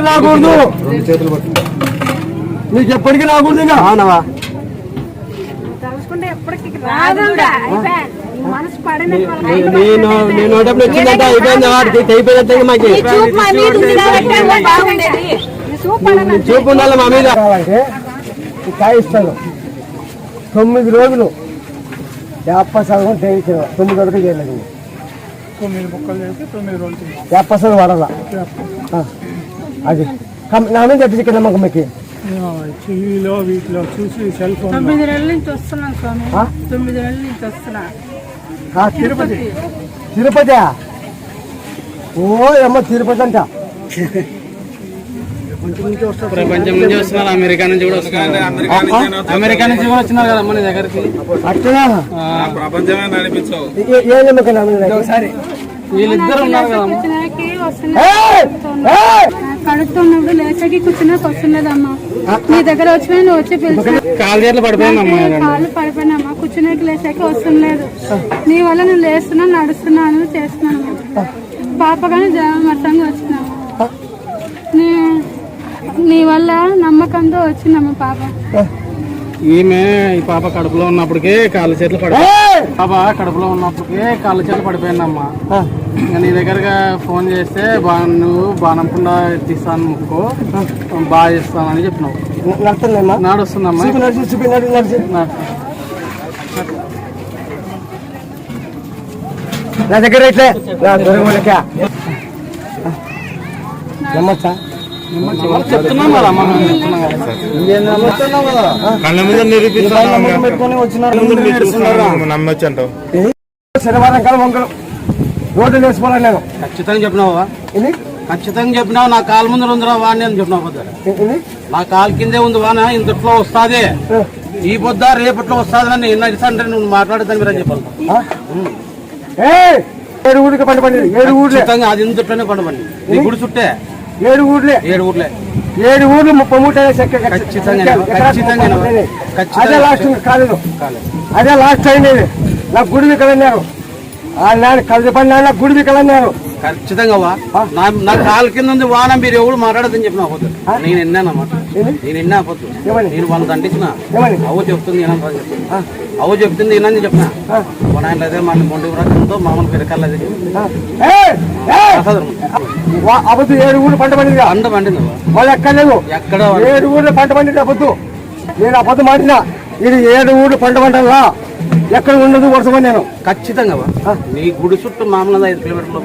రాకూడదు, నీకు ఎప్పటికీ రాకూడదు. ఇంకా అవునవా నేను వచ్చిందంటే అయిపోయింది, వాడికి అయిపోయినట్టు మాకు చూపు ఉండాలి మా మీద. కాయ ఇస్తాను 9 రోజులు సగం తెగించిన 9 వరకు చేయలేదు. 9 ముక్కలు చేసి 9 రోజులు సగం వాడాల. అది నా మీద చెప్పి ఇక్కడ నమ్మకం మీకు టీవీలో వీటిలో చూసి సెల్ ఫోన్. 9 నెలల నుంచి వస్తున్నాను స్వామి, 9 నెలల నుంచి వస్తున్నా. తిరుపతి ఓ అమ్మ తిరుపతి అంట. ప్రపంచం నుంచి వస్తున్నారు, అమెరికా నుంచి కూడా వస్తున్నారు, అమెరికా నుంచి కూడా వచ్చినారు కదా మన దగ్గరికి. అట్లా ప్రపంచమే నడిపించవు. ఏ నమ్మకం ఒకసారి వీళ్ళిద్దరు ఉన్నారు కదా. కడుతున్నప్పుడు లేచకి కూర్చున్నాక వస్తున్నదమ్మా, నీ దగ్గర వచ్చి నువ్వు వచ్చి పిలిచి కాలు చేతులు పడిపోయినమ్మా, కాళ్ళు పడిపోయినమ్మా, కూర్చున్నాక లేచాక వస్తుండలేదు. నీ వల్ల నువ్వు లేస్తున్నా, నడుస్తున్నాను, చేస్తున్నాను. పాప కానీ మతంగా వచ్చినాము, నీ వల్ల నమ్మకంతో వచ్చిందమ్మా పాప. ఈమె ఈ పాప కడుపులో ఉన్నప్పటికే కాళ్ళ చేతులు పాప కడుపులో ఉన్నప్పటికే కాళ్ళ చేతులు పడిపోయిందమ్మా. నీ దగ్గరగా ఫోన్ చేస్తే నువ్వు బాణంకుండా తీస్తాను, ముక్కో బాగా చేస్తానని చెప్పినావు. నడుస్తుందమ్మా. నా దగ్గర అయితే నమ్మచ్చా చెప్తున్నాం కదా అమ్మ, కళ్ళ మీద నమ్మొచ్చు అంటావు. శనివారం కాలం వంకలు రోడ్డు వేసుకోవాలని నేను ఖచ్చితంగా చెప్పినావా? ఖచ్చితంగా చెప్పినావు. నా కాలు ముందు ఉందిరా వాడిని అని చెప్పినావు. నా కాలు కిందే ఉంది వాన, ఇంతట్లో వస్తుంది, ఈ పొద్దు రేపట్లో వస్తుంది అని అంటే నువ్వు మాట్లాడేదాన్ని మీరు అని చెప్పాలి. 7 ఊరికి పంట పండి 7 ఊర్లు అది ఇంతట్లోనే పంట పండి నీ గుడి చుట్టే 7 ఊర్లు 33 అదే లాస్ట్ కాలేదు, అదే లాస్ట్ అయింది. నాకు గుడి వికలన్నారు, కలిసి పని నాకు గుడి వికలన్నారు. ఖచ్చితంగా నా కాలు కింద ఉంది వాన, మీరు ఎవరు మాట్లాడదని చెప్పిన పోతు. నేను ఎన్నానమాట, నేను ఎన్నా పోతు. నేను వాళ్ళని దండించిన అవ్వ చెప్తుంది అవ్వ చెప్తుంది ఏనని చెప్పిన ఆయన అదే మన మొండి వ్రతంతో మామూలు పిరకల్లది అబద్దు. 7 ఊళ్ళు పంట పండింది, అంత పండింది వాళ్ళు ఎక్కలేదు. ఎక్కడ 7 ఊళ్ళు పంట పండింది అబద్దు. నేను అబద్దు మాటినా, ఇది 7 ఊళ్ళు పంట పంటలా ఎక్కడ ఉండదు వరుసమని నేను. ఖచ్చితంగా నీ గుడి చుట్టూ మామూలుగా 5 కిలోమీటర్ల